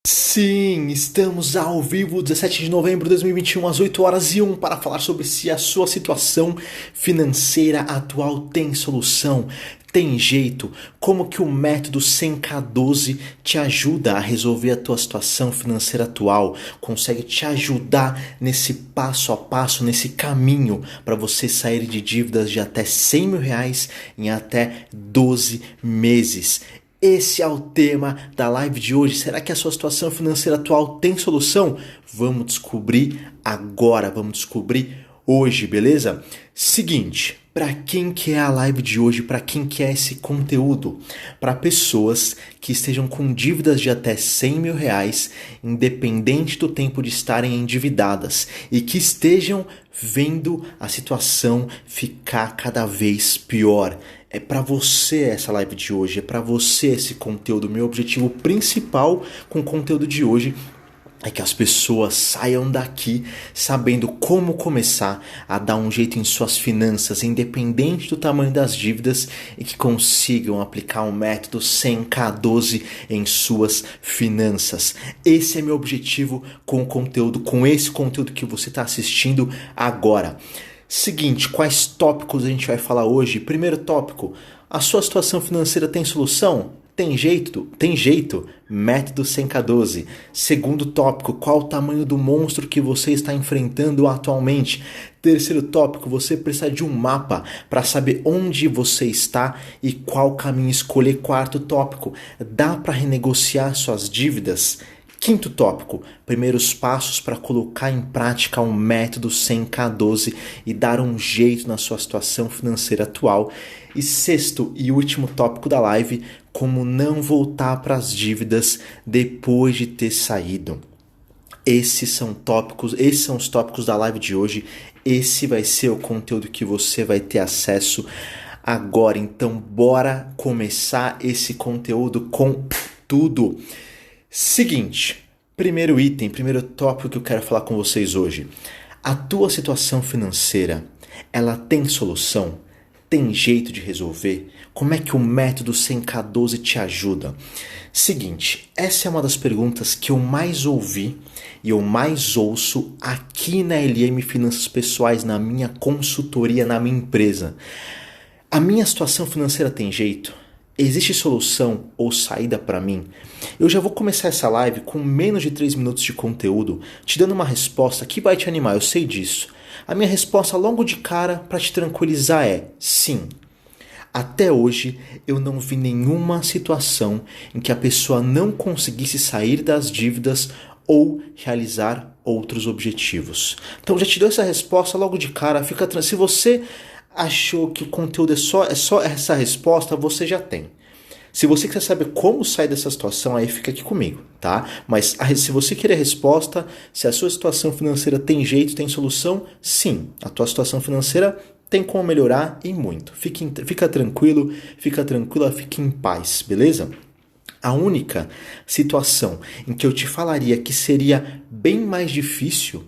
Sim, estamos ao vivo, 17 de novembro de 2021, às 8 horas e 1, para falar sobre se a sua situação financeira atual tem solução, tem jeito, como que o método 100K12 te ajuda a resolver a tua situação financeira atual, consegue te ajudar nesse passo a passo, nesse caminho para você sair de dívidas de até R$ 100 mil em até 12 meses. Esse é o tema da live de hoje. Será que a sua situação financeira atual tem solução? Vamos descobrir agora, vamos descobrir hoje, beleza? Seguinte, para quem que é a live de hoje, para quem que é esse conteúdo? Para pessoas que estejam com dívidas de até R$ 100 mil, independente do tempo de estarem endividadas e que estejam vendo a situação ficar cada vez pior. É para você essa live de hoje, é para você esse conteúdo. Meu objetivo principal com o conteúdo de hoje é que as pessoas saiam daqui sabendo como começar a dar um jeito em suas finanças, independente do tamanho das dívidas, e que consigam aplicar o método 100K12 em suas finanças. Esse é meu objetivo com o conteúdo, com esse conteúdo que você está assistindo agora. Seguinte, quais tópicos a gente vai falar hoje? Primeiro tópico, a sua situação financeira tem solução? Tem jeito? Tem jeito? Método 100K12. Segundo tópico, qual o tamanho do monstro que você está enfrentando atualmente? Terceiro tópico, você precisa de um mapa para saber onde você está e qual caminho escolher. Quarto tópico, dá para renegociar suas dívidas? Quinto tópico, primeiros passos para colocar em prática o método 100K12 e dar um jeito na sua situação financeira atual. E sexto e último tópico da live, como não voltar para as dívidas depois de ter saído. Esses são os tópicos da live de hoje. Esse vai ser o conteúdo que você vai ter acesso agora. Então, bora começar esse conteúdo com tudo. Seguinte, primeiro item, primeiro tópico que eu quero falar com vocês hoje. A tua situação financeira, ela tem solução? Tem jeito de resolver? Como é que o método 100K12 te ajuda? Seguinte, essa é uma das perguntas que eu mais ouvi e eu mais ouço aqui na LM Finanças Pessoais, na minha consultoria, na minha empresa. A minha situação financeira tem jeito? Existe solução ou saída para mim? Eu já vou começar essa live com menos de 3 minutos de conteúdo, te dando uma resposta que vai te animar, eu sei disso. A minha resposta logo de cara para te tranquilizar é sim. Até hoje eu não vi nenhuma situação em que a pessoa não conseguisse sair das dívidas ou realizar outros objetivos. Então já te dou essa resposta logo de cara, fica tranquilo. Se você achou que o conteúdo é só essa resposta, você já tem. Se você quiser saber como sair dessa situação, aí fica aqui comigo, tá? Mas se você querer a resposta, se a sua situação financeira tem jeito, tem solução, sim. A tua situação financeira tem como melhorar e muito. Fica tranquilo, fica tranquila, fique em paz, beleza? A única situação em que eu te falaria que seria bem mais difícil,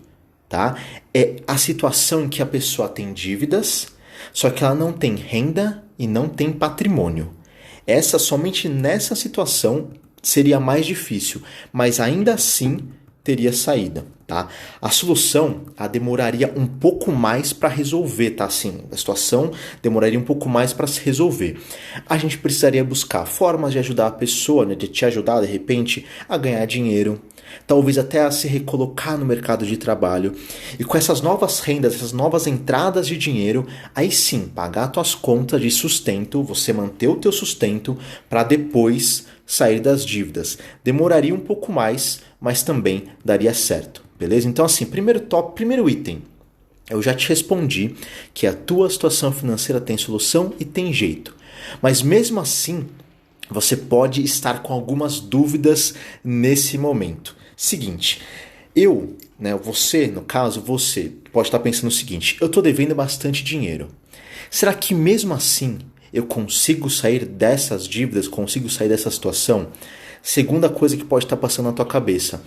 tá? É a situação em que a pessoa tem dívidas, só que ela não tem renda e não tem patrimônio. Somente nessa situação seria mais difícil, mas ainda assim teria saída, tá? A solução demoraria um pouco mais para resolver, tá? Assim, a situação demoraria um pouco mais para se resolver. A gente precisaria buscar formas de ajudar a pessoa, né, de te ajudar de repente a ganhar dinheiro, talvez até a se recolocar no mercado de trabalho. E com essas novas rendas, essas novas entradas de dinheiro, aí sim, pagar suas contas de sustento, você manter o teu sustento para depois sair das dívidas. Demoraria um pouco mais, mas também daria certo, beleza? Então assim, primeiro item, eu já te respondi que a tua situação financeira tem solução e tem jeito. Mas mesmo assim, você pode estar com algumas dúvidas nesse momento. Seguinte, você, no caso, você pode estar pensando o seguinte: eu estou devendo bastante dinheiro. Será que mesmo assim eu consigo sair dessas dívidas, consigo sair dessa situação? Segunda coisa que pode estar passando na tua cabeça: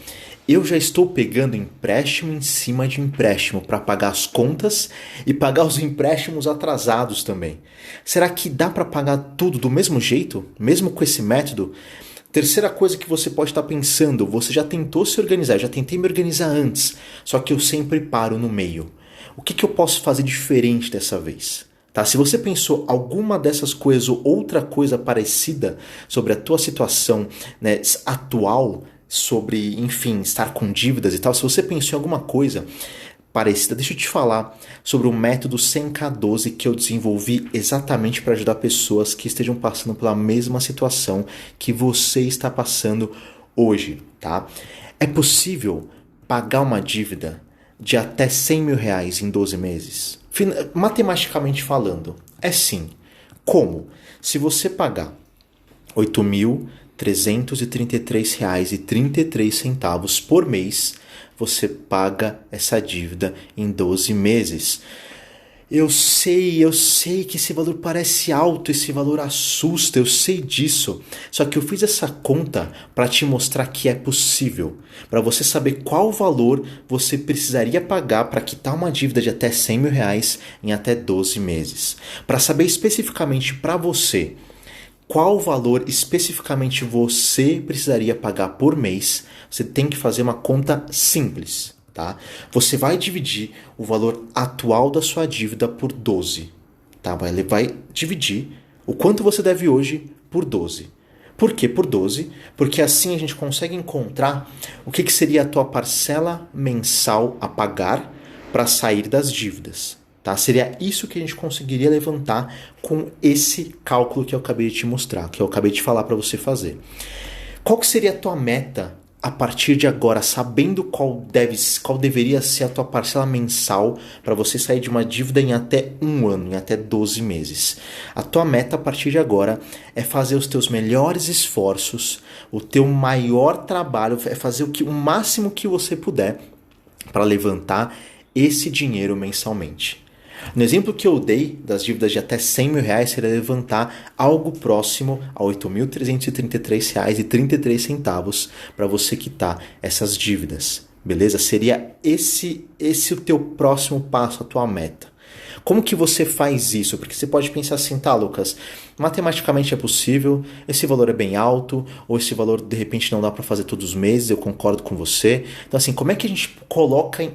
eu já estou pegando empréstimo em cima de empréstimo para pagar as contas e pagar os empréstimos atrasados também. Será que dá para pagar tudo do mesmo jeito, mesmo com esse método? Terceira coisa que você pode estar pensando, você já tentou se organizar, já tentei me organizar antes, só que eu sempre paro no meio. O que eu posso fazer diferente dessa vez? Tá? Se você pensou alguma dessas coisas ou outra coisa parecida sobre a tua situação, né, atual, sobre, enfim, estar com dívidas e tal, se você pensou em alguma coisa parecida, deixa eu te falar sobre o método 100K12 que eu desenvolvi exatamente para ajudar pessoas que estejam passando pela mesma situação que você está passando hoje, tá? É possível pagar uma dívida de até 100 mil reais em 12 meses? Matematicamente falando, é sim. Como? Se você pagar R$ 8.333,33 por mês, você paga essa dívida em 12 meses. Eu sei que esse valor parece alto, esse valor assusta, eu sei disso. Só que eu fiz essa conta para te mostrar que é possível. Para você saber qual valor você precisaria pagar para quitar uma dívida de até 100 mil reais em até 12 meses. Para saber especificamente para você qual valor especificamente você precisaria pagar por mês, você tem que fazer uma conta simples, tá? Você vai dividir o valor atual da sua dívida por 12, tá? Ele vai dividir o quanto você deve hoje por 12. Por que por 12? Porque assim a gente consegue encontrar o que seria a tua parcela mensal a pagar para sair das dívidas. Tá? Seria isso que a gente conseguiria levantar com esse cálculo que eu acabei de te mostrar, que eu acabei de falar para você fazer. Qual que seria a tua meta a partir de agora, sabendo qual deveria ser a tua parcela mensal para você sair de uma dívida em até um ano, em até 12 meses? A tua meta a partir de agora é fazer os teus melhores esforços, o teu maior trabalho, é fazer o máximo que você puder para levantar esse dinheiro mensalmente. No exemplo que eu dei das dívidas de até 100 mil reais, seria levantar algo próximo a R$ 8.333,33 para você quitar essas dívidas, beleza? Seria esse o teu próximo passo, a tua meta. Como que você faz isso? Porque você pode pensar assim, tá, Lucas, matematicamente é possível, esse valor é bem alto, ou esse valor de repente não dá para fazer todos os meses, eu concordo com você. Então assim, como é que a gente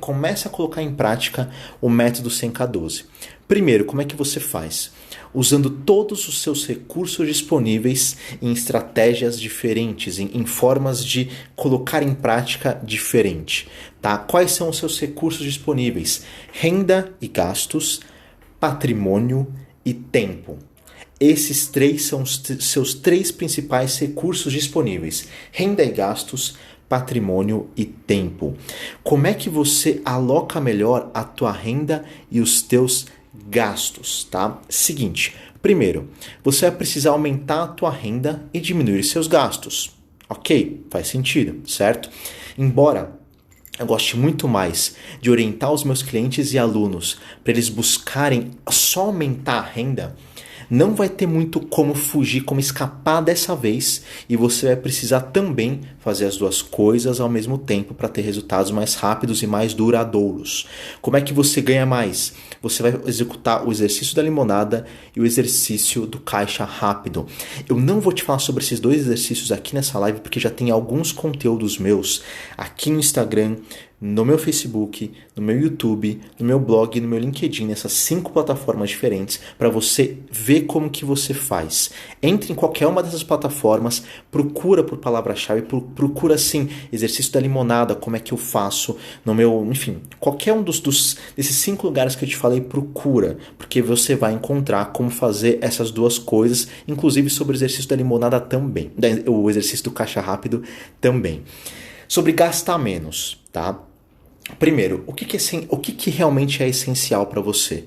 começa a colocar em prática o método 100K12? Primeiro, como é que você faz? Usando todos os seus recursos disponíveis em estratégias diferentes, em formas de colocar em prática diferente. Tá? Quais são os seus recursos disponíveis? Renda e gastos, patrimônio e tempo. Esses três são os seus três principais recursos disponíveis. Renda e gastos, patrimônio e tempo. Como é que você aloca melhor a tua renda e os teus gastos, tá? Seguinte, primeiro, você vai precisar aumentar a tua renda e diminuir seus gastos. Ok, faz sentido, certo? Embora eu goste muito mais de orientar os meus clientes e alunos para eles buscarem só aumentar a renda, não vai ter muito como fugir, como escapar dessa vez, e você vai precisar também fazer as duas coisas ao mesmo tempo para ter resultados mais rápidos e mais duradouros. Como é que você ganha mais? Você vai executar o exercício da limonada e o exercício do caixa rápido. Eu não vou te falar sobre esses dois exercícios aqui nessa live, porque já tem alguns conteúdos meus aqui no Instagram, no meu Facebook, no meu YouTube, no meu blog, no meu LinkedIn, nessas 5 plataformas diferentes, para você ver como que você faz. Entre em qualquer uma dessas plataformas, procura por palavra-chave, procura assim, exercício da limonada, como é que eu faço, no meu, enfim, qualquer um desses 5 lugares que eu te falei, procura, porque você vai encontrar como fazer essas duas coisas, inclusive sobre o exercício da limonada também, o exercício do caixa rápido também. Sobre gastar menos, tá? Primeiro, o que realmente é essencial para você?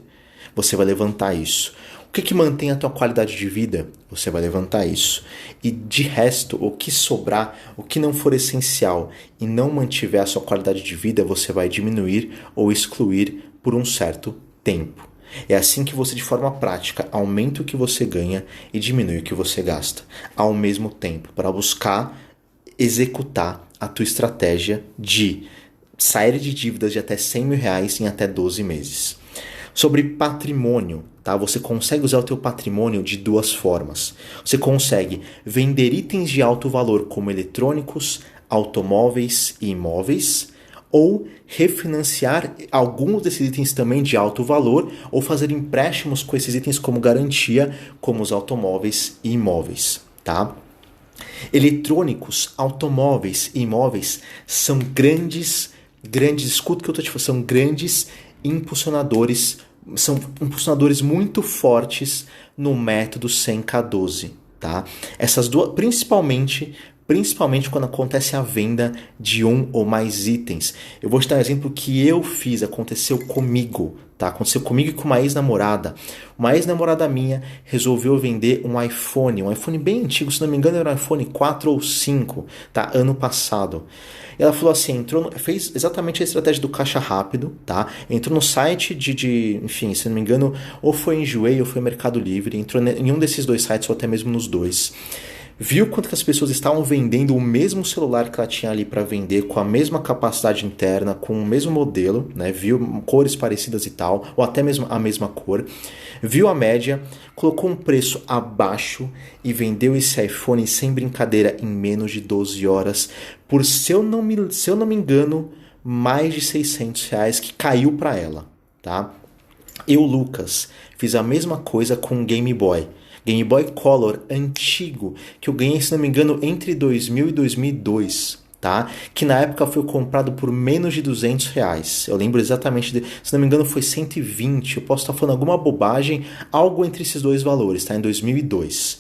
Você vai levantar isso. O que mantém a tua qualidade de vida? Você vai levantar isso. E de resto, o que sobrar, o que não for essencial e não mantiver a sua qualidade de vida, você vai diminuir ou excluir por um certo tempo. É assim que você, de forma prática, aumenta o que você ganha e diminui o que você gasta, ao mesmo tempo, para buscar executar a tua estratégia de sair de dívidas de até 100 mil reais em até 12 meses. Sobre patrimônio, tá? Você consegue usar o teu patrimônio de duas formas. Você consegue vender itens de alto valor como eletrônicos, automóveis e imóveis, ou refinanciar alguns desses itens também de alto valor, ou fazer empréstimos com esses itens como garantia, como os automóveis e imóveis, tá? Eletrônicos, automóveis e imóveis são escuta o que eu estou te falando, são grandes impulsionadores, são impulsionadores muito fortes no método 100K12, tá? Essas duas, principalmente quando acontece a venda de um ou mais itens. Eu vou te dar um exemplo que eu fiz, aconteceu comigo, tá? Aconteceu comigo e com uma ex-namorada. Uma ex-namorada minha resolveu vender um iPhone bem antigo, se não me engano era um iPhone 4 ou 5, tá? Ano passado. Ela falou assim, fez exatamente a estratégia do caixa rápido, tá? Entrou no site enfim, se não me engano, ou foi Enjoei ou foi Mercado Livre, entrou em um desses dois sites ou até mesmo nos dois. Viu quanto que as pessoas estavam vendendo o mesmo celular que ela tinha ali para vender, com a mesma capacidade interna, com o mesmo modelo, né? Viu cores parecidas e tal, ou até mesmo a mesma cor. Viu a média, colocou um preço abaixo e vendeu esse iPhone sem brincadeira em menos de 12 horas por, se eu não me engano, mais de R$600 que caiu para ela, tá? Eu, Lucas, fiz a mesma coisa com um Game Boy Color antigo, que eu ganhei, se não me engano, entre 2000 e 2002, tá? Que na época foi comprado por menos de R$200. Eu lembro exatamente, se não me engano foi 120, eu posso estar falando alguma bobagem, algo entre esses dois valores, tá? Em 2002.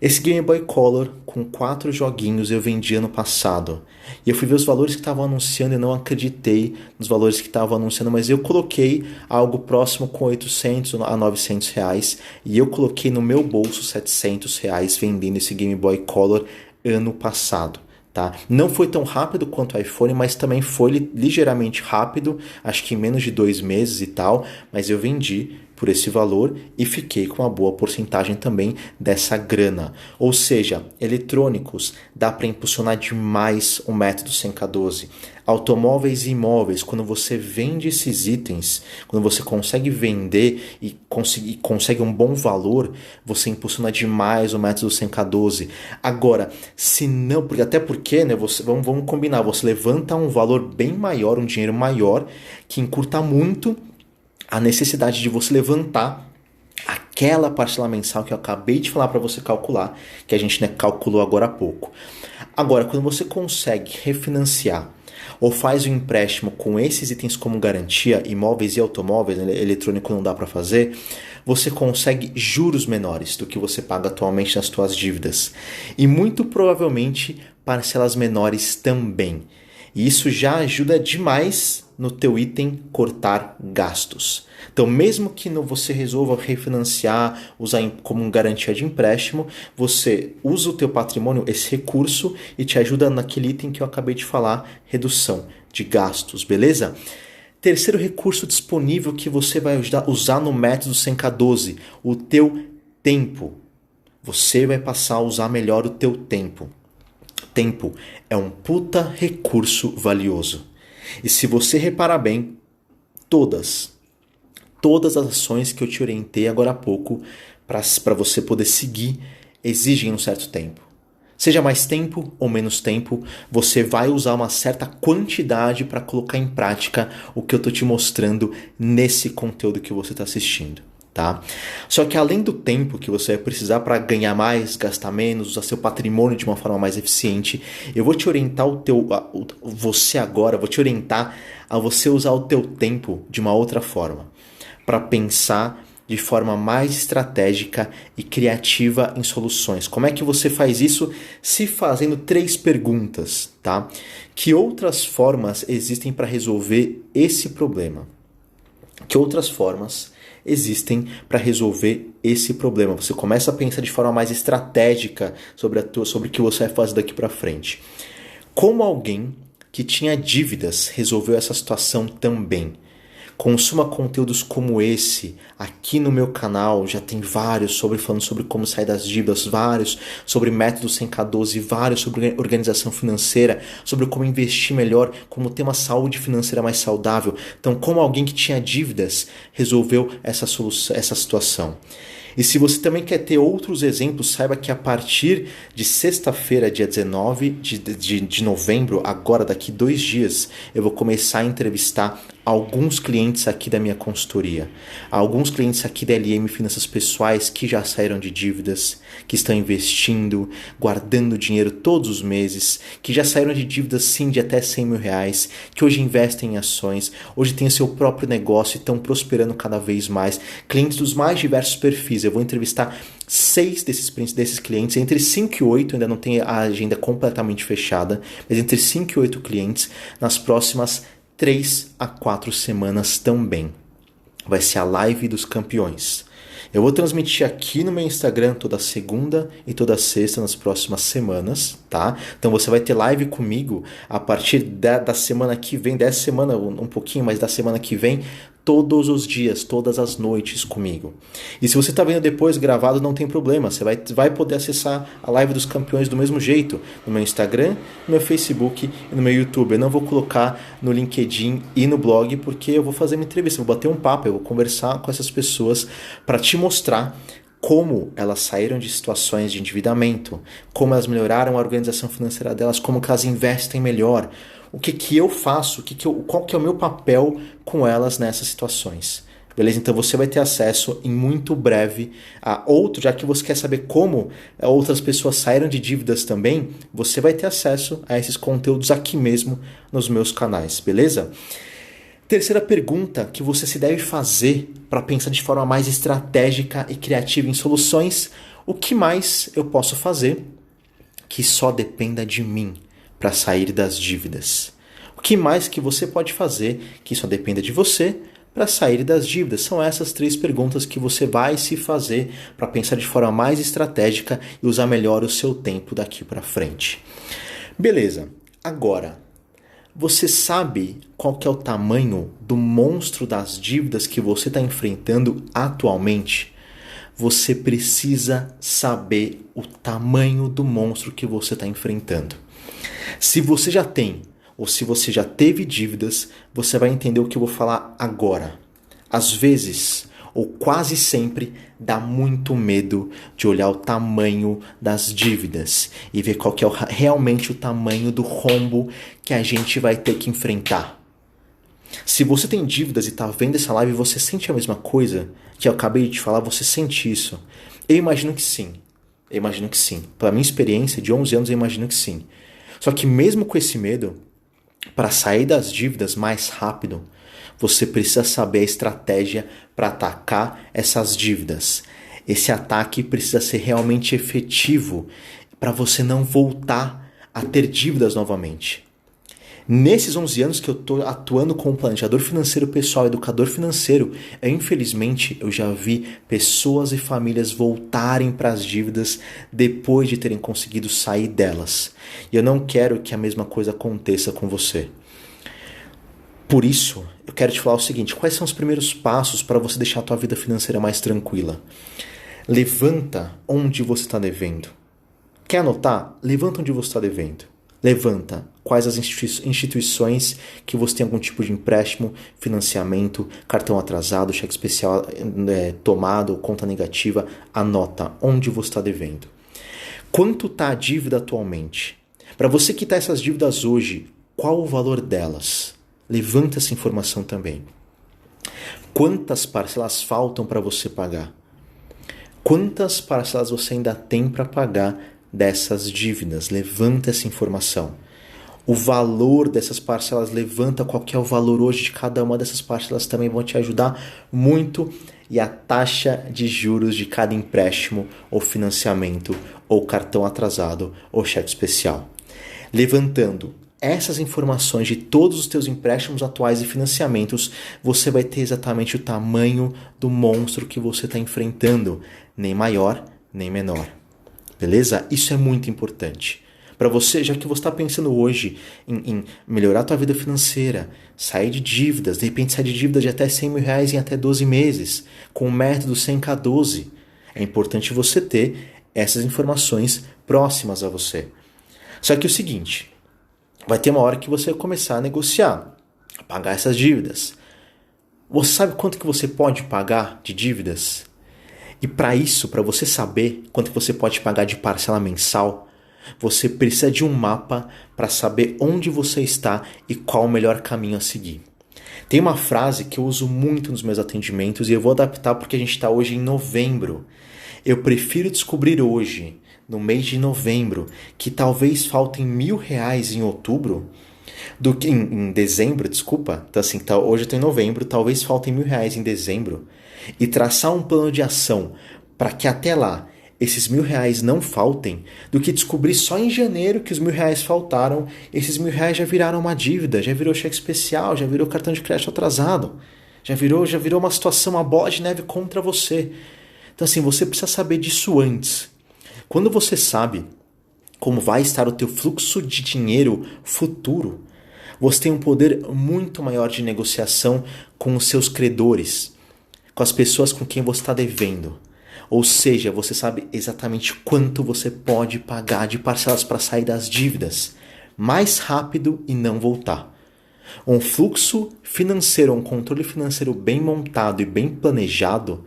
Esse Game Boy Color com 4 joguinhos eu vendi ano passado. E eu fui ver os valores que estavam anunciando e não acreditei nos valores que estavam anunciando, mas eu coloquei algo próximo com 800 a R$900 e eu coloquei no meu bolso R$700 vendendo esse Game Boy Color ano passado. Tá? Não foi tão rápido quanto o iPhone, mas também foi ligeiramente rápido, acho que em menos de 2 meses e tal, mas eu vendi por esse valor e fiquei com uma boa porcentagem também dessa grana. Ou seja, eletrônicos, dá para impulsionar demais o método 100K12. Automóveis e imóveis, quando você vende esses itens, quando você consegue vender e consegue um bom valor, você impulsiona demais o método 100K12. Agora, se não, até porque, né, vamos combinar, você levanta um valor bem maior, um dinheiro maior, que encurta muito a necessidade de você levantar aquela parcela mensal que eu acabei de falar para você calcular, que a gente, né, calculou agora há pouco. Agora, quando você consegue refinanciar ou faz o empréstimo com esses itens como garantia, imóveis e automóveis, né, eletrônico não dá para fazer, você consegue juros menores do que você paga atualmente nas suas dívidas. E muito provavelmente parcelas menores também. E isso já ajuda demais no teu item cortar gastos. Então, mesmo que você resolva refinanciar, usar como garantia de empréstimo, você usa o teu patrimônio, esse recurso, e te ajuda naquele item que eu acabei de falar, redução de gastos, beleza? Terceiro recurso disponível que você vai usar no método 100K12, o teu tempo. Você vai passar a usar melhor o teu tempo. Tempo é um puta recurso valioso. E se você reparar bem, todas as ações que eu te orientei agora há pouco para você poder seguir exigem um certo tempo. Seja mais tempo ou menos tempo, você vai usar uma certa quantidade para colocar em prática o que eu estou te mostrando nesse conteúdo que você está assistindo. Tá? Só que além do tempo que você vai precisar para ganhar mais, gastar menos, usar seu patrimônio de uma forma mais eficiente, eu vou te orientar vou te orientar a você usar o teu tempo de uma outra forma, para pensar de forma mais estratégica e criativa em soluções. Como é que você faz isso? Se fazendo 3 perguntas, tá? Que outras formas existem para resolver esse problema? Que outras formas existem para resolver esse problema? Você começa a pensar de forma mais estratégica sobre o que você vai fazer daqui para frente. Como alguém que tinha dívidas resolveu essa situação também? Consuma conteúdos como esse. Aqui no meu canal já tem vários falando sobre como sair das dívidas, vários sobre métodos 100K12, vários sobre organização financeira, sobre como investir melhor, como ter uma saúde financeira mais saudável. Então, como alguém que tinha dívidas resolveu essa situação. E se você também quer ter outros exemplos, saiba que a partir de sexta-feira, dia 19 de novembro, agora daqui 2 dias, eu vou começar a entrevistar alguns clientes aqui da minha consultoria, alguns clientes aqui da LM Finanças Pessoais que já saíram de dívidas, que estão investindo, guardando dinheiro todos os meses, que já saíram de dívidas sim de até 100 mil reais, que hoje investem em ações, hoje têm o seu próprio negócio e estão prosperando cada vez mais, clientes dos mais diversos perfis. Eu vou entrevistar 6 desses clientes, entre 5 e 8, ainda não tem a agenda completamente fechada, mas entre 5 e 8 clientes nas próximas 3 a 4 semanas também. Vai ser a live dos campeões. Eu vou transmitir aqui no meu Instagram toda segunda e toda sexta nas próximas semanas, tá? Então você vai ter live comigo a partir da semana que vem, dessa semana um pouquinho, mas da semana que vem, todos os dias, todas as noites comigo. E se você está vendo depois gravado, não tem problema. Você vai poder acessar a live dos campeões do mesmo jeito. No meu Instagram, no meu Facebook e no meu YouTube. Eu não vou colocar no LinkedIn e no blog, porque eu vou fazer uma entrevista, eu vou bater um papo, eu vou conversar com essas pessoas para te mostrar como elas saíram de situações de endividamento, como elas melhoraram a organização financeira delas, como que elas investem melhor, o que eu faço, qual que é o meu papel com elas nessas situações. Beleza? Então você vai ter acesso em muito breve a outro, já que você quer saber como outras pessoas saíram de dívidas também, você vai ter acesso a esses conteúdos aqui mesmo nos meus canais, beleza? Terceira pergunta que você se deve fazer para pensar de forma mais estratégica e criativa em soluções: o que mais eu posso fazer que só dependa de mim para sair das dívidas? O que mais que você pode fazer que só dependa de você para sair das dívidas? São essas 3 perguntas que você vai se fazer para pensar de forma mais estratégica e usar melhor o seu tempo daqui para frente. Beleza, agora, você sabe qual que é o tamanho do monstro das dívidas que você está enfrentando atualmente? Você precisa saber o tamanho do monstro que você está enfrentando. Se você já tem ou se você já teve dívidas, você vai entender o que eu vou falar agora. Às vezes, ou quase sempre, dá muito medo de olhar o tamanho das dívidas e ver qual que é realmente o tamanho do rombo que a gente vai ter que enfrentar. Se você tem dívidas e está vendo essa live, você sente a mesma coisa que eu acabei de te falar? Você sente isso? Eu imagino que sim. Pela minha experiência de 11 anos, eu imagino que sim. Só que mesmo com esse medo, para sair das dívidas mais rápido, você precisa saber a estratégia para atacar essas dívidas. Esse ataque precisa ser realmente efetivo para você não voltar a ter dívidas novamente. Nesses 11 anos que eu estou atuando como planejador financeiro pessoal, educador financeiro, infelizmente eu já vi pessoas e famílias voltarem para as dívidas depois de terem conseguido sair delas. E eu não quero que a mesma coisa aconteça com você. Por isso, eu quero te falar o seguinte: quais são os primeiros passos para você deixar a tua vida financeira mais tranquila? Levanta onde você está devendo. Quer anotar? Levanta onde você está devendo. Levanta quais as instituições que você tem algum tipo de empréstimo, financiamento, cartão atrasado, cheque especial tomado, conta negativa. Anota onde você está devendo. Quanto está a dívida atualmente? Para você quitar essas dívidas hoje, qual o valor delas? Levanta essa informação também. Quantas parcelas faltam para você pagar? Quantas parcelas você ainda tem para pagar dessas dívidas? Levanta essa informação. O valor dessas parcelas, levanta qual que é o valor hoje de cada uma dessas parcelas, também vão te ajudar muito. E a taxa de juros de cada empréstimo ou financiamento ou cartão atrasado ou cheque especial. Levantando essas informações de todos os teus empréstimos atuais e financiamentos, você vai ter exatamente o tamanho do monstro que você está enfrentando, nem maior nem menor. Beleza? Isso é muito importante. Para você, já que você está pensando hoje em melhorar a tua vida financeira, sair de dívidas, de repente sair de dívidas de até R$100.000 em até 12 meses, com o método 100K12, é importante você ter essas informações próximas a você. Só que é o seguinte, vai ter uma hora que você vai começar a negociar, a pagar essas dívidas. Você sabe quanto que você pode pagar de dívidas? E para isso, para você saber quanto que você pode pagar de parcela mensal, você precisa de um mapa para saber onde você está e qual o melhor caminho a seguir. Tem uma frase que eu uso muito nos meus atendimentos e eu vou adaptar porque a gente está hoje em novembro. Eu prefiro descobrir hoje, no mês de novembro, que talvez faltem R$1.000 em outubro, do que em dezembro, desculpa. Então assim, hoje eu estou em novembro, talvez faltem R$1.000 em dezembro, e traçar um plano de ação para que até lá esses R$1.000 não faltem, do que descobrir só em janeiro que os R$1.000 faltaram, esses R$1.000 já viraram uma dívida, já virou cheque especial, já virou cartão de crédito atrasado, já virou uma situação, uma bola de neve contra você. Então assim, você precisa saber disso antes. Quando você sabe como vai estar o teu fluxo de dinheiro futuro, você tem um poder muito maior de negociação com os seus credores, com as pessoas com quem você está devendo. Ou seja, você sabe exatamente quanto você pode pagar de parcelas para sair das dívidas mais rápido e não voltar. Um fluxo financeiro, um controle financeiro bem montado e bem planejado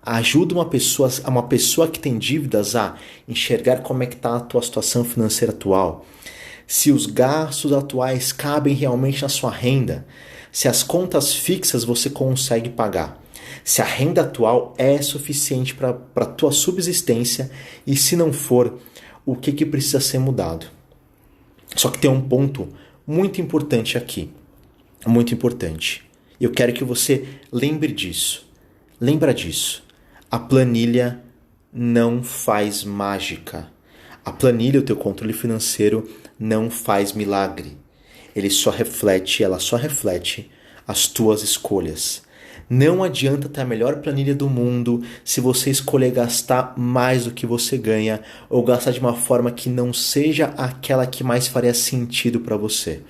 ajuda uma pessoa que tem dívidas a enxergar como é que está a tua situação financeira atual. Se os gastos atuais cabem realmente na sua renda, se as contas fixas você consegue pagar, se a renda atual é suficiente para a tua subsistência e se não for, o que precisa ser mudado. Só que tem um ponto muito importante aqui, muito importante. Eu quero que você lembre disso. Lembra disso. A planilha não faz mágica. A planilha, o teu controle financeiro, não faz milagre. Ela só reflete as tuas escolhas. Não adianta ter a melhor planilha do mundo se você escolher gastar mais do que você ganha ou gastar de uma forma que não seja aquela que mais faria sentido para você.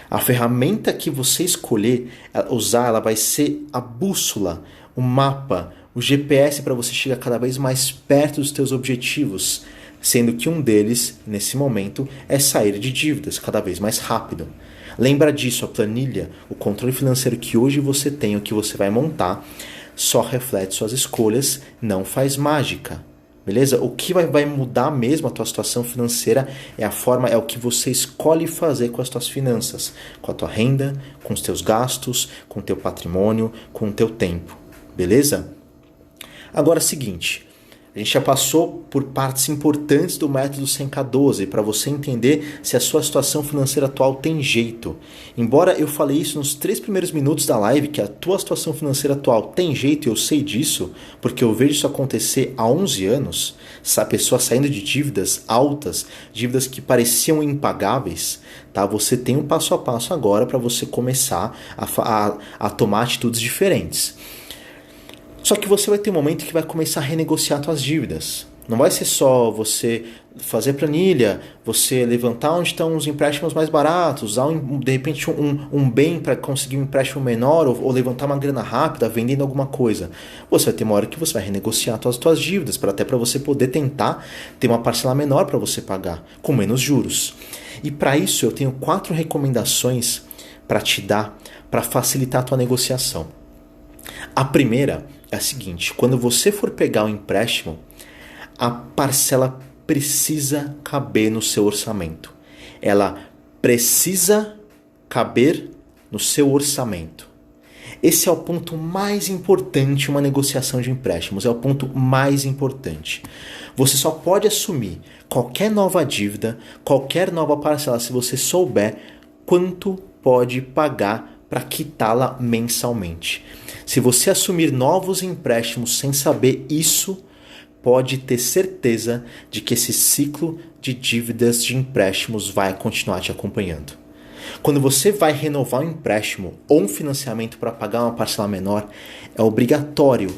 A ferramenta que você escolher usar, ela vai ser a bússola, o mapa, o GPS para você chegar cada vez mais perto dos teus objetivos, sendo que um deles, nesse momento, é sair de dívidas cada vez mais rápido. Lembra disso, a planilha, o controle financeiro que hoje você tem, o que você vai montar, só reflete suas escolhas, não faz mágica. Beleza? O que vai mudar mesmo a tua situação financeira é o que você escolhe fazer com as tuas finanças, com a tua renda, com os teus gastos, com o teu patrimônio, com o teu tempo. Beleza? Agora é o seguinte, a gente já passou por partes importantes do método 100K12 para você entender se a sua situação financeira atual tem jeito. Embora eu falei isso nos 3 primeiros minutos da live, que a tua situação financeira atual tem jeito, e eu sei disso, porque eu vejo isso acontecer há 11 anos, essa pessoa saindo de dívidas altas, dívidas que pareciam impagáveis, tá? Você tem um passo a passo agora para você começar a tomar atitudes diferentes. Só que você vai ter um momento que vai começar a renegociar suas dívidas. Não vai ser só você fazer planilha, você levantar onde estão os empréstimos mais baratos, usar de repente um bem para conseguir um empréstimo menor ou levantar uma grana rápida vendendo alguma coisa. Você vai ter uma hora que você vai renegociar as suas dívidas, até para você poder tentar ter uma parcela menor para você pagar, com menos juros. E para isso eu tenho 4 recomendações para te dar, para facilitar a tua negociação. A primeira é a seguinte: quando você for pegar um empréstimo, a parcela precisa caber no seu orçamento. Ela precisa caber no seu orçamento. Esse é o ponto mais importante em uma negociação de empréstimos. É o ponto mais importante. Você só pode assumir qualquer nova dívida, qualquer nova parcela, se você souber quanto pode pagar para quitá-la mensalmente. Se você assumir novos empréstimos sem saber isso, pode ter certeza de que esse ciclo de dívidas de empréstimos vai continuar te acompanhando. Quando você vai renovar um empréstimo ou um financiamento para pagar uma parcela menor, é obrigatório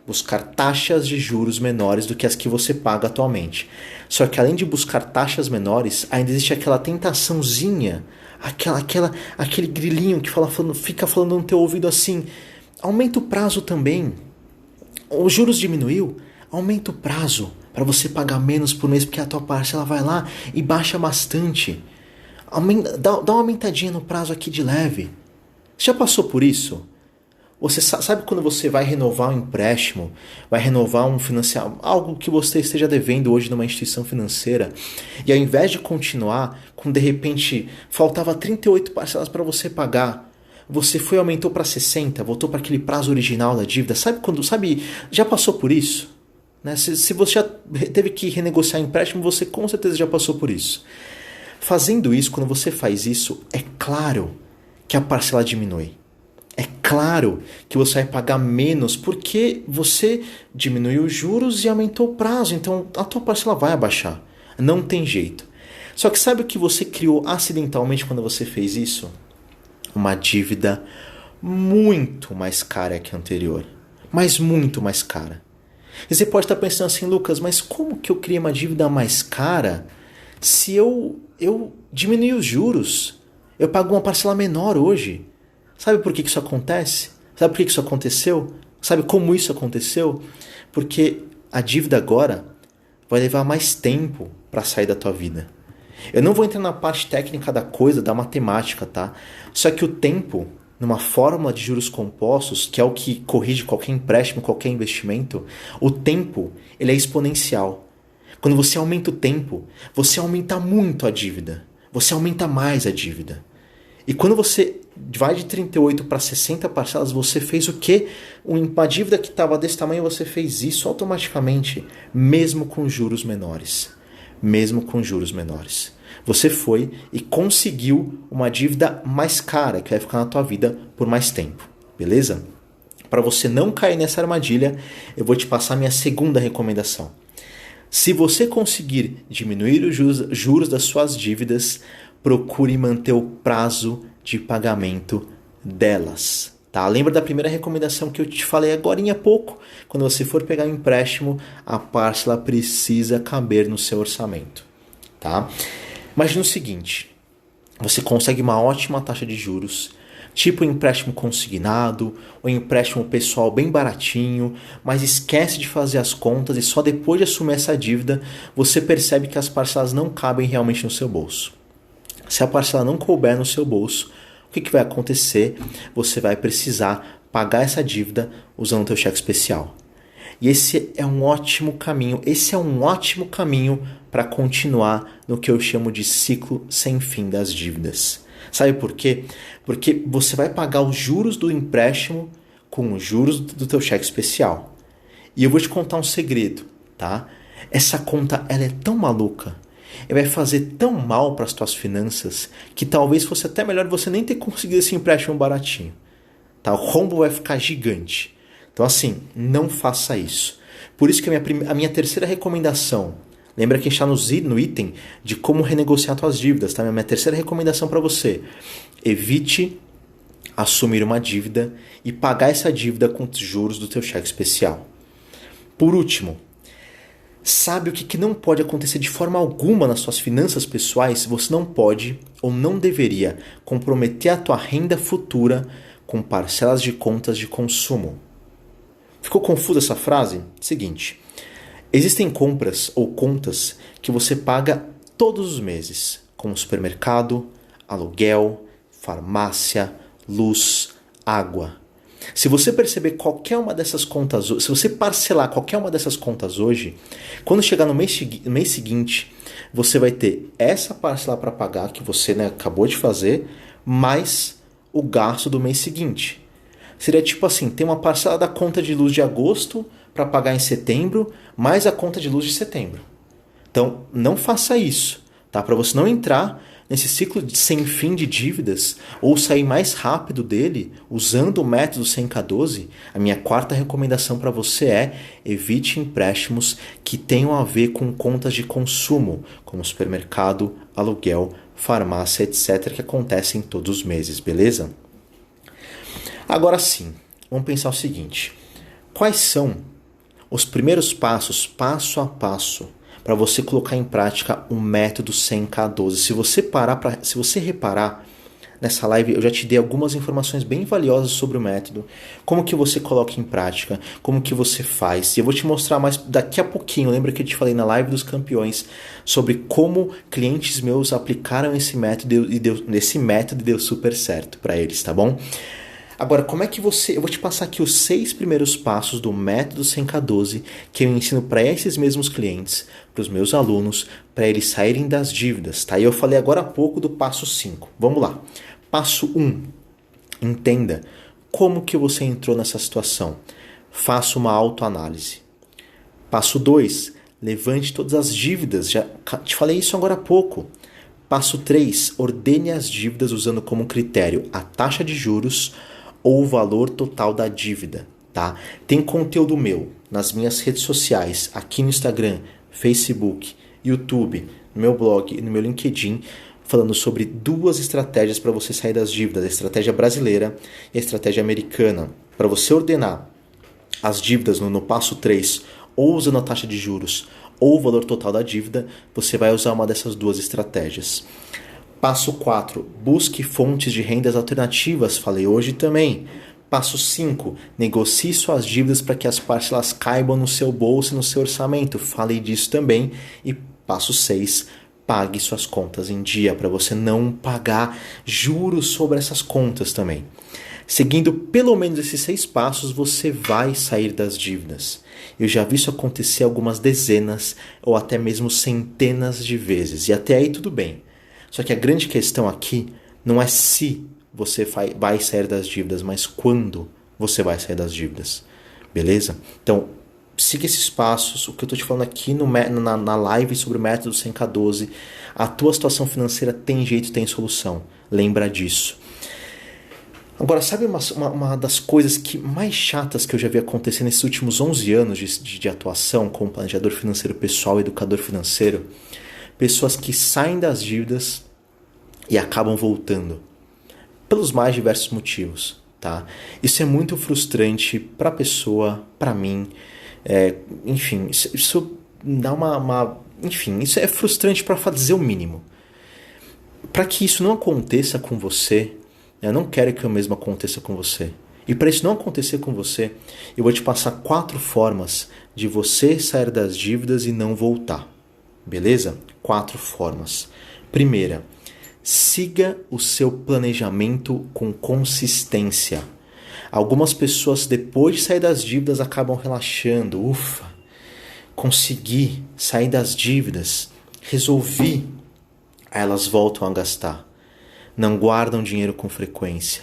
buscar taxas de juros menores do que as que você paga atualmente. Só que além de buscar taxas menores, ainda existe aquela tentaçãozinha, aquele grilinho que fica falando no teu ouvido assim: aumenta o prazo também. Os juros diminuiu, aumenta o prazo para você pagar menos por mês, porque a tua parcela vai lá e baixa bastante. Dá uma aumentadinha no prazo aqui de leve. Você já passou por isso? Você sabe quando você vai renovar um empréstimo, vai renovar um financiamento, algo que você esteja devendo hoje numa instituição financeira, e ao invés de continuar, com de repente faltava 38 parcelas para você pagar, você foi e aumentou para 60, voltou para aquele prazo original da dívida. Sabe, já passou por isso? Né? Se você já teve que renegociar empréstimo, você com certeza já passou por isso. Fazendo isso, quando você faz isso, é claro que a parcela diminui. É claro que você vai pagar menos porque você diminuiu os juros e aumentou o prazo. Então a tua parcela vai abaixar. Não tem jeito. Só que sabe o que você criou acidentalmente quando você fez isso? Uma dívida muito mais cara que a anterior. Mas muito mais cara. E você pode estar pensando assim: Lucas, mas como que eu criei uma dívida mais cara se eu diminui os juros? Eu pago uma parcela menor hoje. Sabe por que isso acontece? Sabe por que isso aconteceu? Sabe como isso aconteceu? Porque a dívida agora vai levar mais tempo para sair da tua vida. Eu não vou entrar na parte técnica da coisa, da matemática, tá? Só que o tempo, numa fórmula de juros compostos, que é o que corrige qualquer empréstimo, qualquer investimento, o tempo ele é exponencial. Quando você aumenta o tempo, você aumenta muito a dívida. Você aumenta mais a dívida. E quando você vai de 38 para 60 parcelas, você fez o quê? Uma dívida que estava desse tamanho, você fez isso automaticamente, mesmo com juros menores. Mesmo com juros menores. Você foi e conseguiu uma dívida mais cara, que vai ficar na tua vida por mais tempo. Beleza? Para você não cair nessa armadilha, eu vou te passar minha segunda recomendação. Se você conseguir diminuir os juros das suas dívidas, procure manter o prazo de pagamento delas. Tá? Lembra da primeira recomendação que eu te falei agora há pouco? Quando você for pegar um empréstimo, a parcela precisa caber no seu orçamento. Tá? Imagina o seguinte: você consegue uma ótima taxa de juros, tipo um empréstimo consignado, ou um empréstimo pessoal bem baratinho, mas esquece de fazer as contas e só depois de assumir essa dívida, você percebe que as parcelas não cabem realmente no seu bolso. Se a parcela não couber no seu bolso, o que vai acontecer? Você vai precisar pagar essa dívida usando o teu cheque especial. E esse é um ótimo caminho. Esse é um ótimo caminho para continuar no que eu chamo de ciclo sem fim das dívidas. Sabe por quê? Porque você vai pagar os juros do empréstimo com os juros do teu cheque especial. E eu vou te contar um segredo, tá? Essa conta ela é tão maluca, e vai fazer tão mal para as tuas finanças que talvez fosse até melhor você nem ter conseguido esse empréstimo baratinho. Tá? O rombo vai ficar gigante. Então assim, não faça isso. Por isso que a minha terceira recomendação, lembra que a gente está no item de como renegociar tuas dívidas, tá? Minha terceira recomendação para você: evite assumir uma dívida e pagar essa dívida com os juros do teu cheque especial. Por último, sabe o que não pode acontecer de forma alguma nas suas finanças pessoais? Você não pode ou não deveria comprometer a tua renda futura com parcelas de contas de consumo. Ficou confusa essa frase? Seguinte, existem compras ou contas que você paga todos os meses, como supermercado, aluguel, farmácia, luz, água. Se você perceber qualquer uma dessas contas, se você parcelar qualquer uma dessas contas hoje, quando chegar no mês seguinte, você vai ter essa parcela para pagar que você acabou de fazer, mais o gasto do mês seguinte. Seria tipo assim, tem uma parcela da conta de luz de agosto para pagar em setembro, mais a conta de luz de setembro. Então, não faça isso, tá? Para você não entrar nesse ciclo sem fim de dívidas ou sair mais rápido dele usando o método 100K12, a minha quarta recomendação para você é: evite empréstimos que tenham a ver com contas de consumo, como supermercado, aluguel, farmácia, etc., que acontecem todos os meses, beleza? Agora sim, vamos pensar o seguinte: quais são os primeiros passos, passo a passo, para você colocar em prática o método 100K12. Se você reparar, nessa live eu já te dei algumas informações bem valiosas sobre o método, como que você coloca em prática, como que você faz. E eu vou te mostrar mais daqui a pouquinho. Lembra que eu te falei na live dos campeões sobre como clientes meus aplicaram esse método e deu super certo para eles, tá bom? Agora, como é que eu vou te passar aqui os 6 primeiros passos do método 100K12 que eu ensino para esses mesmos clientes, para os meus alunos, para eles saírem das dívidas, tá? E eu falei agora há pouco do passo 5. Vamos lá. Passo 1. Entenda como que você entrou nessa situação. Faça uma autoanálise. Passo 2. Levante todas as dívidas. Já te falei isso agora há pouco. Passo 3. Ordene as dívidas usando como critério a taxa de juros ou o valor total da dívida, tá? Tem conteúdo meu nas minhas redes sociais, aqui no Instagram, Facebook, YouTube, no meu blog e no meu LinkedIn, falando sobre 2 estratégias para você sair das dívidas, a estratégia brasileira e a estratégia americana. Para você ordenar as dívidas no passo 3, ou usando a taxa de juros ou o valor total da dívida, você vai usar uma dessas 2 estratégias. Passo 4. Busque fontes de rendas alternativas. Falei hoje também. Passo 5. Negocie suas dívidas para que as parcelas caibam no seu bolso e no seu orçamento. Falei disso também. E passo 6. Pague suas contas em dia para você não pagar juros sobre essas contas também. Seguindo pelo menos esses 6 passos, você vai sair das dívidas. Eu já vi isso acontecer algumas dezenas ou até mesmo centenas de vezes. E até aí tudo bem. Só que a grande questão aqui não é se você vai sair das dívidas, mas quando você vai sair das dívidas. Beleza? Então, siga esses passos. O que eu estou te falando aqui na live sobre o método 100K12. A tua situação financeira tem jeito, tem solução. Lembra disso. Agora, sabe uma das coisas mais chatas que eu já vi acontecer nesses últimos 11 anos de atuação como planejador financeiro pessoal e educador financeiro? Pessoas que saem das dívidas e acabam voltando. Pelos mais diversos motivos, tá? Isso é muito frustrante para a pessoa, para mim. Enfim, isso dá Enfim, isso é frustrante para dizer o mínimo. Para que isso não aconteça com você, eu não quero que o mesmo aconteça com você. E para isso não acontecer com você, eu vou te passar 4 formas de você sair das dívidas e não voltar. Beleza? 4 formas. Primeira, siga o seu planejamento com consistência. Algumas pessoas, depois de sair das dívidas, acabam relaxando. Ufa, consegui sair das dívidas, resolvi. Aí elas voltam a gastar. Não guardam dinheiro com frequência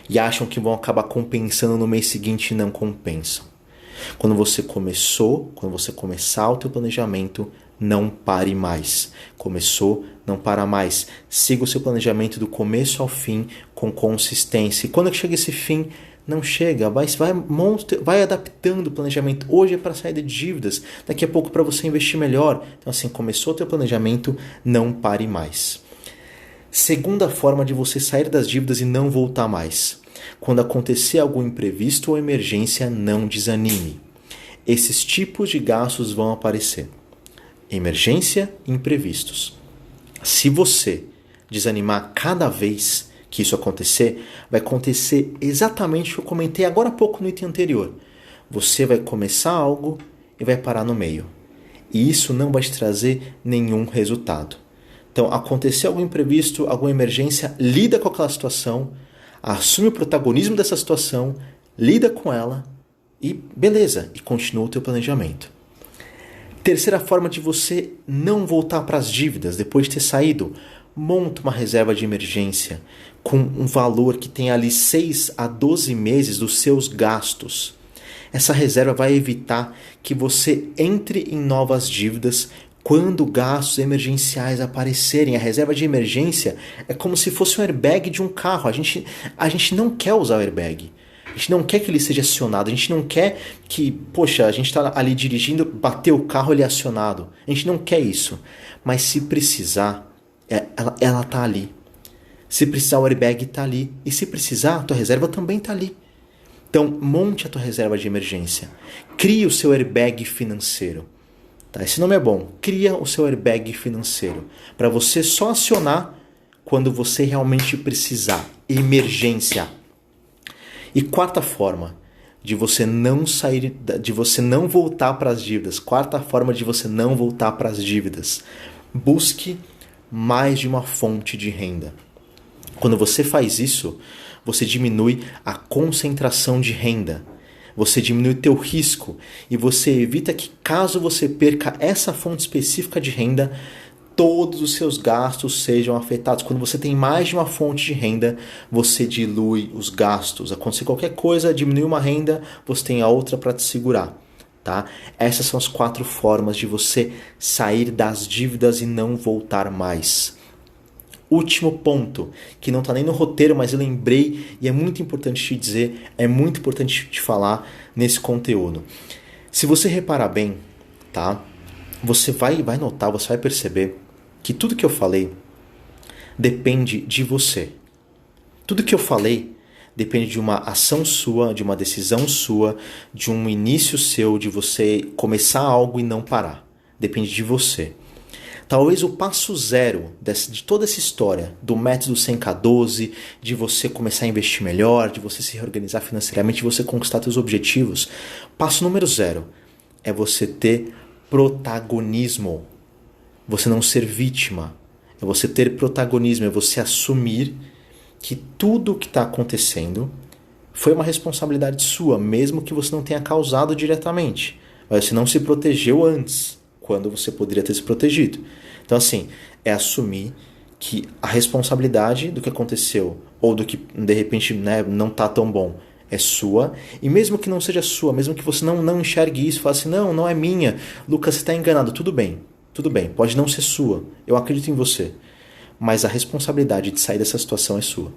e acham que vão acabar compensando no mês seguinte e não compensam. Quando você começar o teu planejamento, não pare mais. Começou, não para mais. Siga o seu planejamento do começo ao fim com consistência. E quando chega esse fim, não chega. Vai adaptando o planejamento. Hoje é para sair de dívidas. Daqui a pouco para você investir melhor. Então assim, começou o teu planejamento, não pare mais. Segunda forma de você sair das dívidas e não voltar mais. Quando acontecer algum imprevisto ou emergência, não desanime. Esses tipos de gastos vão aparecer. Emergência e imprevistos. Se você desanimar cada vez que isso acontecer, vai acontecer exatamente o que eu comentei agora há pouco no item anterior. Você vai começar algo e vai parar no meio. E isso não vai te trazer nenhum resultado. Então, acontecer algum imprevisto, alguma emergência, lida com aquela situação, assume o protagonismo dessa situação, lida com ela e beleza, e continua o teu planejamento. Terceira forma de você não voltar para as dívidas depois de ter saído, monta uma reserva de emergência com um valor que tem ali 6 a 12 meses dos seus gastos. Essa reserva vai evitar que você entre em novas dívidas quando gastos emergenciais aparecerem. A reserva de emergência é como se fosse um airbag de um carro. A gente não quer usar o airbag. A gente não quer que ele seja acionado. A gente não quer que, poxa, a gente está ali dirigindo, bateu o carro, ele é acionado. A gente não quer isso. Mas se precisar, ela está ali. Se precisar, o airbag está ali. E se precisar, a tua reserva também está ali. Então, monte a tua reserva de emergência. Crie o seu airbag financeiro. Tá? Esse nome é bom. Cria o seu airbag financeiro. Para você só acionar quando você realmente precisar. Emergência. E quarta forma de você não sair, de você não voltar para as dívidas. Quarta forma de você não voltar para as dívidas. Busque mais de uma fonte de renda. Quando você faz isso, você diminui a concentração de renda. Você diminui o teu risco e você evita que, caso você perca essa fonte específica de renda, todos os seus gastos sejam afetados. Quando você tem mais de uma fonte de renda, você dilui os gastos. Acontecer qualquer coisa, diminui uma renda, você tem a outra para te segurar. Tá? Essas são as 4 formas de você sair das dívidas e não voltar mais. Último ponto, que não está nem no roteiro, mas eu lembrei e é muito importante te dizer, é muito importante te falar nesse conteúdo. Se você reparar bem, tá? Você vai notar, você vai perceber que tudo que eu falei depende de você. Tudo que eu falei depende de uma ação sua, de uma decisão sua, de um início seu, de você começar algo e não parar. Depende de você. Talvez o passo zero de toda essa história, do método 100K12, de você começar a investir melhor, de você se reorganizar financeiramente, de você conquistar seus objetivos, passo número 0 é você ter protagonismo. Você não ser vítima. É você ter protagonismo, é você assumir que tudo o que está acontecendo foi uma responsabilidade sua, mesmo que você não tenha causado diretamente. Mas você não se protegeu antes, quando você poderia ter se protegido. Então, assim, é assumir que a responsabilidade do que aconteceu, ou do que, de repente, né, não está tão bom, é sua. E mesmo que não seja sua, mesmo que você não enxergue isso, fale assim, não é minha, Lucas, você está enganado, tudo bem, pode não ser sua, eu acredito em você. Mas a responsabilidade de sair dessa situação é sua.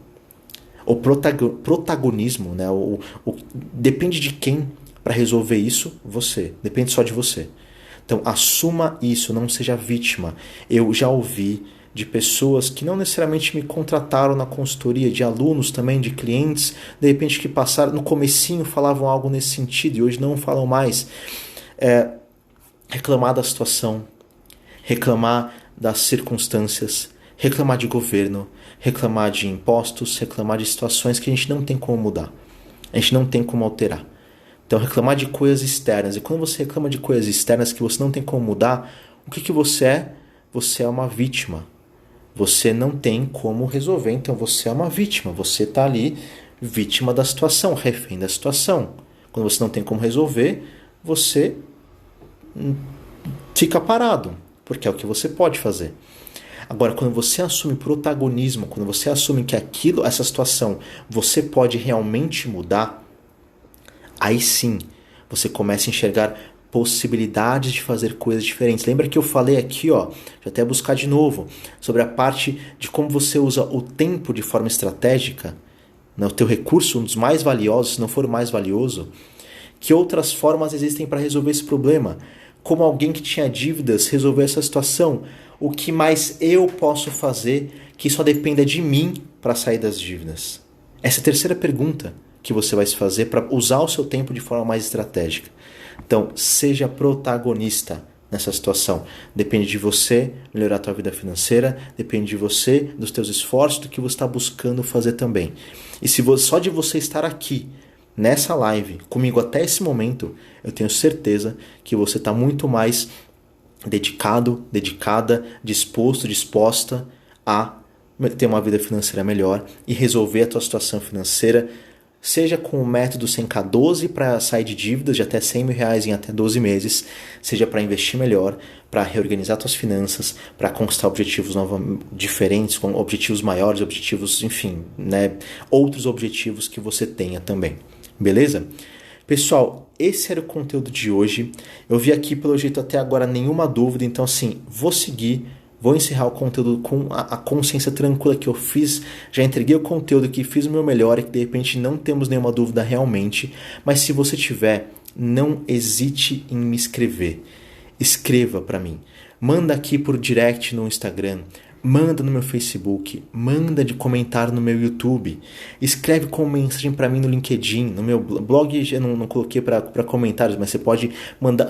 O protagonismo, né, depende de quem para resolver isso? Você. Depende só de você. Então, assuma isso, não seja vítima. Eu já ouvi de pessoas que não necessariamente me contrataram na consultoria, de alunos também, de clientes, de repente que passaram, no comecinho falavam algo nesse sentido e hoje não falam mais. Reclamar da situação, reclamar das circunstâncias, reclamar de governo, reclamar de impostos, reclamar de situações que a gente não tem como mudar, a gente não tem como alterar. Então, reclamar de coisas externas. E quando você reclama de coisas externas que você não tem como mudar, o que você é? Você é uma vítima. Você não tem como resolver, então você é uma vítima. Você está ali, vítima da situação, refém da situação. Quando você não tem como resolver, você fica parado, porque é o que você pode fazer. Agora, quando você assume protagonismo, quando você assume que essa situação, você pode realmente mudar, aí sim, você começa a enxergar possibilidades de fazer coisas diferentes. Lembra que eu falei aqui, deixa eu até buscar de novo, sobre a parte de como você usa o tempo de forma estratégica, né, o teu recurso, um dos mais valiosos, se não for o mais valioso, que outras formas existem para resolver esse problema. Como alguém que tinha dívidas resolveu essa situação. O que mais eu posso fazer que só dependa de mim para sair das dívidas? Essa é a terceira pergunta que você vai se fazer para usar o seu tempo de forma mais estratégica. Então, seja protagonista nessa situação. Depende de você melhorar a tua vida financeira, depende de você, dos teus esforços, do que você está buscando fazer também. E se só de você estar aqui, nessa live, comigo até esse momento, eu tenho certeza que você está muito mais dedicado, dedicada, disposto, disposta a ter uma vida financeira melhor e resolver a tua situação financeira, seja com o método 100K12 para sair de dívidas de até R$100 mil em até 12 meses, seja para investir melhor, para reorganizar tuas finanças, para conquistar objetivos diferentes, com objetivos maiores, objetivos, enfim, né, outros objetivos que você tenha também. Beleza? Pessoal, esse era o conteúdo de hoje. Eu vi aqui pelo jeito até agora nenhuma dúvida, então assim, vou encerrar o conteúdo com a consciência tranquila que eu fiz, já entreguei o conteúdo aqui, fiz o meu melhor e que de repente não temos nenhuma dúvida realmente, mas se você tiver, não hesite em me escrever. Escreva para mim. Manda aqui por direct no Instagram, Manda no meu Facebook, manda de comentário no meu YouTube, escreve como mensagem para mim no LinkedIn, no meu blog eu não coloquei para comentários, mas você pode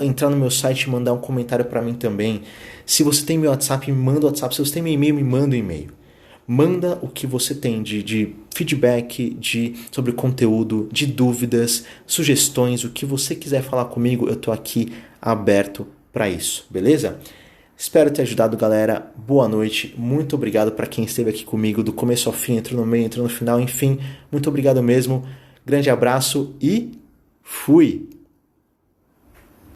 entrar no meu site e mandar um comentário para mim também. Se você tem meu WhatsApp, me manda o WhatsApp. Se você tem meu e-mail, me manda o e-mail. Manda o que você tem de feedback, sobre conteúdo, de dúvidas, sugestões, o que você quiser falar comigo, eu tô aqui aberto para isso, beleza? Espero ter ajudado, galera. Boa noite. Muito obrigado para quem esteve aqui comigo do começo ao fim, entrou no meio, entrou no final, enfim. Muito obrigado mesmo. Grande abraço e fui!